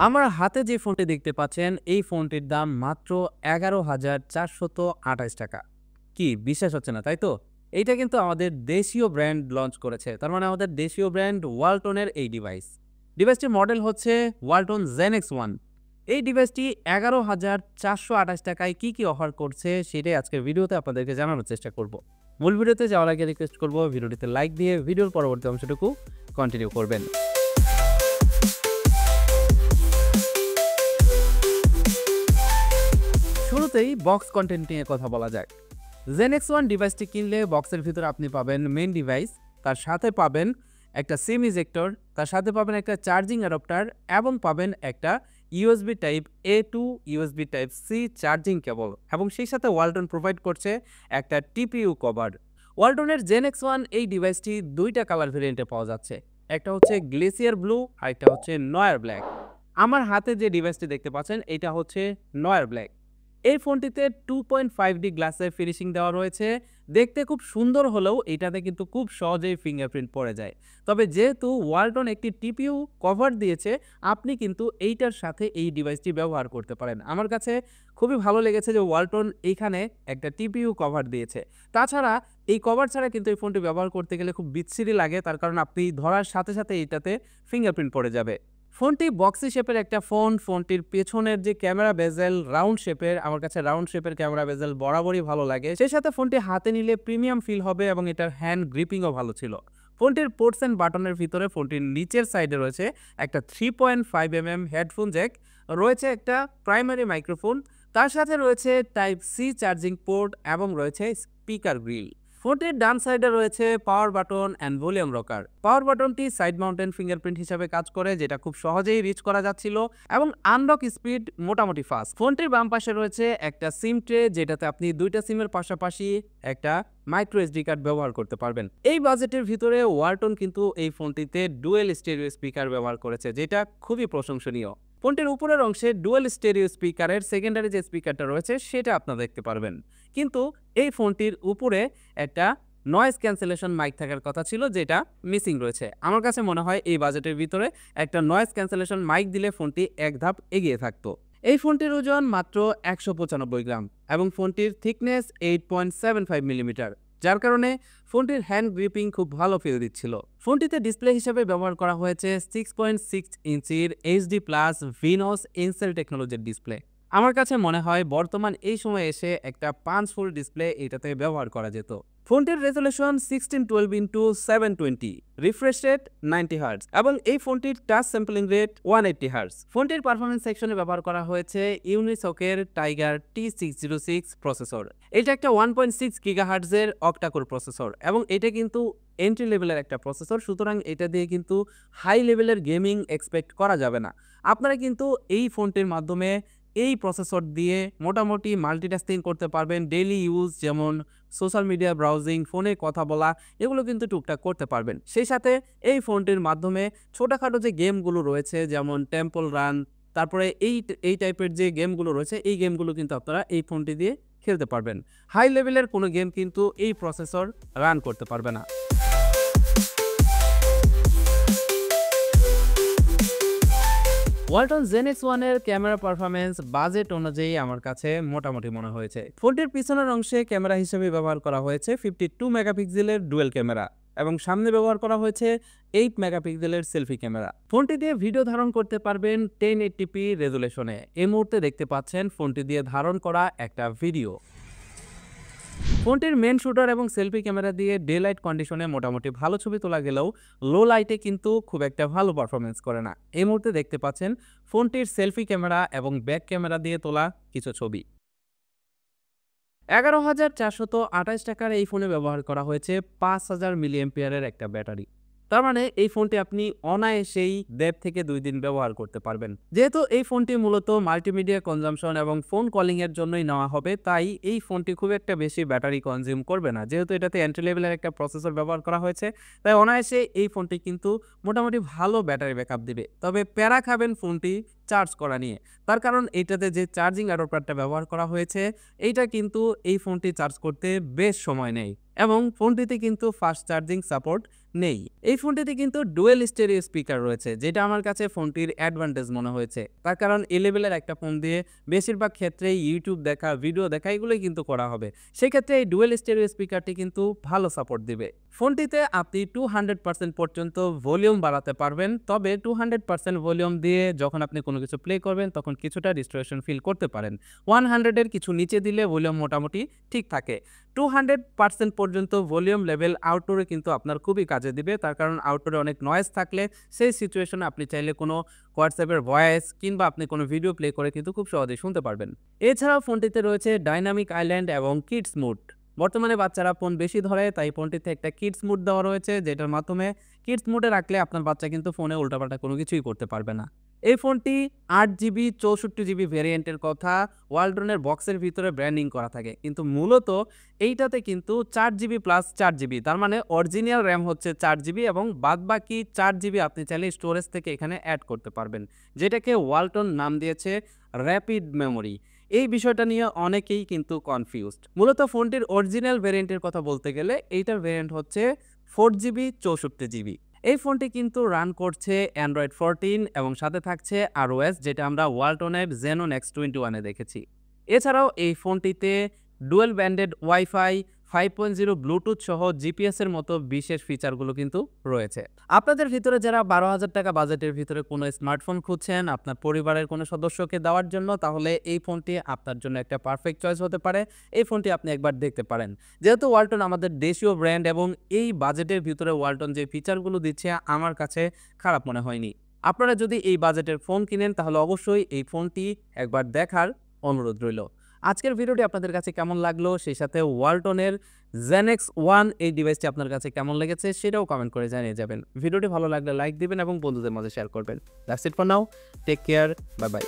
আমার হাতে যে ফোনটি দেখতে পাচ্ছেন এই ফোনটির দাম মাত্র ১১,৪২৮ টাকা। কি বিশ্বাস হচ্ছে না, তাই তো? এইটা কিন্তু আমাদের দেশীয় ব্র্যান্ড লঞ্চ করেছে। তার মানে আমাদের দেশীয় ব্র্যান্ড ওয়ালটনের এই ডিভাইসটির মডেল হচ্ছে ওয়ালটন জেনএক্স 1। এই ডিভাইসটি ১১,৪২৮ টাকায় কি অফার করছে সেটাই আজকের ভিডিওতে আপনাদেরকে জানানোর চেষ্টা করব। মূল ভিডিওতে যাওয়ার আগে রিকোয়েস্ট করব ভিডিওটিতে লাইক দিয়ে ভিডিওর পরবর্তী অংশটুকু কন্টিনিউ করবেন। শুরুতেই বক্স কন্টেন্ট নিয়ে কথা বলা যাক। জেনএক্স 1 ডিভাইসটি কিনলে বক্সের ভিতরে আপনি পাবেন মেইন ডিভাইস, তার সাথে পাবেন একটা সিম ইজেক্টর, তার সাথে পাবেন একটা চার্জিং অ্যাডাপ্টার এবং পাবেন একটা USB type A to USB type C charging cable, এবং সেই সাথে ওয়ালটন প্রোভাইড করছে একটা টিপিইউ কভার। ওয়ালটনের জেনএক্স 1 এই ডিভাইসটি দুইটা কালার ভেরিয়েন্টে পাওয়া যাচ্ছে, একটা হচ্ছে গ্লেসিয়ার ব্লু আর একটা হচ্ছে নয়ার ব্ল্যাক। আমার হাতে যে ডিভাইসটি দেখতে পাচ্ছেন এটা হচ্ছে নয়ার ব্ল্যাক। এই ফোনটিতে 2.5D গ্লাসের ফিনিশিং দেওয়া রয়েছে। দেখতে খুব সুন্দর হলেও এটাতে কিন্তু খুব সহজেই ফিঙ্গারপ্রিন্ট পড়ে যায়। তবে যেহেতু ওয়ালটন একটি টিপিইউ কভার দিয়েছে, আপনি কিন্তু এইটার সাথে এই ডিভাইসটি ব্যবহার করতে পারেন। আমার কাছে খুবই ভালো লেগেছে যে ওয়ালটন এইখানে একটা টিপিইউ কভার দিয়েছে। তাছাড়া এই কভার ছাড়া কিন্তু এই ফোনটি ব্যবহার করতে গেলে খুব বিচ্ছিরি লাগে, তার কারণ আপনি ধরার সাথে সাথে এইটাতে ফিঙ্গারপ্রিন্ট পড়ে যাবে। ফোনটি বক্সি শেপের একটা ফোন। ফোনটির পেছনের যে ক্যামেরা বেজেল রাউন্ড শেপের, আমার কাছে রাউন্ড শেপের ক্যামেরা বেজেল বরাবরই ভালো লাগে। সেই সাথে ফোনটি হাতে নিলে প্রিমিয়াম ফিল হবে এবং এটার হ্যান্ড গ্রিপিংও ভালো ছিল। ফোনটির পোর্টস এন্ড বাটনের ভিতরে ফোনটির নিচের সাইডে রয়েছে একটা 3.5mm হেডফোন জ্যাক, রয়েছে একটা প্রাইমারি মাইক্রোফোন, তার সাথে রয়েছে টাইপ সি চার্জিং পোর্ট এবং রয়েছে স্পিকার গ্রিল। ফোনটির ডান সাইডে রয়েছে power button and volume rocker. Power বাটনটি সাইড মাউন্টেন ফিঙ্গারপ্রিন্ট হিসেবে কাজ করে, যেটা খুব সহজেই রিচ করা যাচ্ছিল এবং আনলক স্পিড মোটামুটি ফাস্ট। ফোনটির বাম পাশে রয়েছে একটা সিম ট্রে, যেটাতে আপনি দুইটা সিমের পাশাপাশি একটা মাইক্রো এসডি কার্ড ব্যবহার করতে পারবেন। এই বাজেটের ভিতরে ওয়ালটন কিন্তু এই ফোনটিতে ডুয়েল স্টেরিও স্পিকার ব্যবহার করেছে, যেটা খুবই প্রশংসনীয়। ফোনটির উপরের অংশে ডুয়েল স্টেরিও স্পিকারের সেকেন্ডারি যে স্পিকারটা রয়েছে সেটা আপনারা দেখতে পারবেন, কিন্তু এই ফোনটির উপরে একটা নয়েজ ক্যান্সেলেশন মাইক থাকার কথা ছিল, যেটা মিসিং রয়েছে। আমার কাছে মনে হয় এই বাজেটের ভিতরে একটা নয়েজ ক্যান্সেলেশন মাইক দিলে ফোনটি এক ধাপ এগিয়ে থাকতো। এই ফোনটির ওজন মাত্র 195 গ্রাম এবং ফোনটির থিকনেস 8.75 মিলিমিটার, যার কারণে ফোনটির হ্যান্ড গ্রিপিং খুব ভালো ফিল দিচ্ছিল। ফোনটিতে ডিসপ্লে হিসেবে ব্যবহার করা হয়েছে 6.6 ইঞ্চির এইচডি প্লাস ভিনোস ইনসেল টেকনোলজির ডিসপ্লে। আমার কাছে মনে হয় বর্তমান এই সময়ে এসে একটা পাঁচ ফুল ডিসপ্লে এটাতে ব্যবহার করা যেত। ফোনটির resolution 1612x720, refresh rate 90 hertz এবং এই ফোনটির টাচ স্যাম্পলিং রেট 180 হার্টজ। ফোনটির পারফরমেন্স সেকশনে ব্যবহার করা হয়েছে ইউনিসকের টাইগার T606 প্রসেসর। এটা একটা 1.6 গিগাহার্টজের অক্টাকোর প্রসেসর এবং এটা কিন্তু এন্ট্রি লেভেলের একটা প্রসেসর, সুতরাং এটা দিয়ে কিন্তু হাই লেভেলের গেমিং এক্সপেক্ট করা যাবে না। আপনারা কিন্তু এই ফোনটির মাধ্যমে এই প্রসেসর দিয়ে মোটামুটি মাল্টিটাস্কিং করতে পারবেন। ডেইলি ইউজ যেমন সোশ্যাল মিডিয়া ব্রাউজিং, ফোনে কথা বলা, এগুলো কিন্তু টুকটাক করতে পারবেন। সেই সাথে এই ফোনটির মাধ্যমে ছোটোখাটো যে গেমগুলো রয়েছে যেমন টেম্পল রান, তারপরে এই টাইপের যে গেমগুলো রয়েছে এই গেমগুলো কিন্তু আপনারা এই ফোনটি দিয়ে খেলতে পারবেন। হাই লেভেলের কোনো গেম কিন্তু এই প্রসেসর রান করতে পারবে না। ওয়ালটন জেনএক্স 1 এর ক্যামেরা পারফরমেন্স বাজেট অনুযায়ী আমার কাছে মোটামুটি মনে হয়েছে। ফোনটির পিছনের অংশে ক্যামেরা হিসেবে ব্যবহার করা হয়েছে 52 মেগাপিক্সেলের ডুয়েল ক্যামেরা এবং সামনে ব্যবহার করা হয়েছে 8 মেগাপিক্সেলের সেলফি ক্যামেরা। ফোনটি দিয়ে ভিডিও ধারণ করতে পারবেন 1080p রেজুলেশনে। এই মুহূর্তে দেখতে পাচ্ছেন ফোনটি দিয়ে ধারণ করা একটা ভিডিও। ফোনটির মেন শুটার এবং সেলফি ক্যামেরা দিয়ে ডে লাইট কন্ডিশনে মোটামুটি ভালো ছবি তোলা গেলেও লো লাইটে কিন্তু খুব একটা ভালো পারফরমেন্স করে না। এই মুহূর্তে দেখতে পাচ্ছেন ফোনটির সেলফি ক্যামেরা এবং ব্যাক ক্যামেরা দিয়ে তোলা কিছু ছবি। ১১,৪২৮ টাকার এই ফোনে ব্যবহার করা হয়েছে 5000 মিলিঅ্যাম্পিয়ারের একটা ব্যাটারি। তার মানে এই ফোনটি আপনি অনায়াসেই 1.5 থেকে 2 দিন ব্যবহার করতে পারবেন। যেহেতু এই ফোনটি মূলত মাল্টিমিডিয়া কনজাম্পশন এবং ফোন কলিং এর জন্যই নেওয়া হবে, তাই এই ফোনটি খুব একটা বেশি ব্যাটারি কনজিউম করবে না। যেহেতু এটাতে এন্ট্রি লেভেলের একটা প্রসেসর ব্যবহার করা হয়েছে, তাই অনায়াসে এই ফোনটি কিন্তু মোটামুটি ভালো ব্যাটারি ব্যাকআপ দিবে। তবে প্যারা খাবেন ফোনটি চার্জ করা নিয়ে, তার কারণ এইটাতে যে চার্জিং অ্যাডাপ্টারটা ব্যবহার করা হয়েছে এইটা কিন্তু এই ফোনটি চার্জ করতে বেশ সময় নেয় এবং ফোনটিতে কিন্তু ফাস্ট চার্জিং সাপোর্ট নেই। এই ফোনটিতে কিন্তু ডুয়েল স্টেরিও স্পিকার রয়েছে, যেটা আমার কাছে ফোনটির অ্যাডভান্টেজ মনে হয়েছে। তার কারণ এই লেভেলের একটা ফোন দিয়ে বেশিরভাগ ক্ষেত্রেই ইউটিউব দেখা, ভিডিও দেখা এগুলোই কিন্তু করা হবে। সেক্ষেত্রে এই ডুয়েল স্টেরিও স্পিকারটি কিন্তু ভালো সাপোর্ট দিবে। ফোনটিতে আপনি 200% পর্যন্ত ভলিউম বাড়াতে পারবেন, তবে 200% ভলিউম দিয়ে যখন আপনি কোনো কিছু প্লে করবেন তখন কিছুটা ডিস্টরশন ফিল করতে পারেন। 100 এর কিছু নিচে দিলে ভলিউম মোটামুটি ঠিক থাকে। 200% পর্যন্ত ভলিউম লেভেল আউটডোরে কিন্তু আপনার খুবই কাজে দিবে। তার কারণ আউটডোরে অনেক নয়েজ থাকলে সেই সিচুয়েশনে আপনি চাইলে কোনো হোয়াটসঅ্যাপের ভয়েস কিংবা আপনি কোনো ভিডিও প্লে করে কিন্তু খুব সহজেই শুনতে পারবেন। এছাড়াও ফোনটিতে রয়েছে ডাইনামিক আইল্যান্ড এবং কিডস মুড। বর্তমানে বাচ্চারা ফোন বেশি ধরে, তাই ফোনটিতে একটা কিডস মুড দেওয়া রয়েছে, যেটার মাধ্যমে কিডস মুডে রাখলে আপনার বাচ্চা কিন্তু ফোনে উল্টাপাল্টা কোনো কিছুই করতে পারবে না। এই ফোনটি 8GB 64GB ভ্যারিয়েন্টের কথা ওয়ালটনের বক্সের ভিতরে ব্র্যান্ডিং করা থাকে, কিন্তু মূলত এইটাতে কিন্তু 4GB প্লাস 4GB, তার মানে অরিজিনাল র্যাম হচ্ছে 4GB এবং বাদবাকি 4GB আপনি চাইলে স্টোরেজ থেকে এখানে অ্যাড করতে পারবেন, যেটাকে ওয়ালটন নাম দিয়েছে র্যাপিড মেমোরি। এই বিষয়টা নিয়ে অনেকেই কিন্তু কনফিউজড। মূলত ফোনটির অরিজিনাল ভ্যারিয়েন্টের কথা বলতে গেলে এইটার ভ্যারিয়েন্ট হচ্ছে 4GB 64GB। এই ফোনটি কিন্তু রান করছে অ্যান্ড্রয়েড 14 এবং সাথে থাকছে আরওএস, যেটা আমরা ওয়ালটনের Xenon X21 এ দেখেছি। এছাড়াও এই ফোনটিতে ডুয়েল ব্যান্ডেড ওয়াইফাই, 5.0 ব্লুটুথ সহ জিপিএস এর মতো বিশেষ ফিচারগুলো কিন্তু রয়েছে। আপনাদের ভিতরে যারা 12,000 টাকা বাজেটের ভিতরে কোনো স্মার্টফোন খুঁজছেন আপনার পরিবারের কোনো সদস্যকে দেওয়ার জন্য, তাহলে এই ফোনটি আপনার জন্য একটা পারফেক্ট চয়েস হতে পারে। এই ফোনটি আপনি একবার দেখতে পারেন। যেহেতু ওয়ালটন আমাদের দেশীয় ব্র্যান্ড এবং এই বাজেটের ভিতরে ওয়ালটন যে ফিচারগুলো দিচ্ছে আমার কাছে খারাপ মনে হয়নি। আপনারা যদি এই বাজেটের ফোন কিনেন তাহলে অবশ্যই এই ফোনটি একবার দেখার অনুরোধ রইল। আজকের ভিডিওটি আপনাদের কাছে কেমন লাগলো, সেই সাথে ওয়ালটনের Zen X1 এই ডিভাইসটি আপনার কাছে কেমন লেগেছে সেটাও কমেন্ট করে জানিয়ে যাবেন। ভিডিওটি ভালো লাগলে লাইক দিবেন এবং বন্ধুদের মাঝে শেয়ার করবেন। That's it for now, take care, bye by.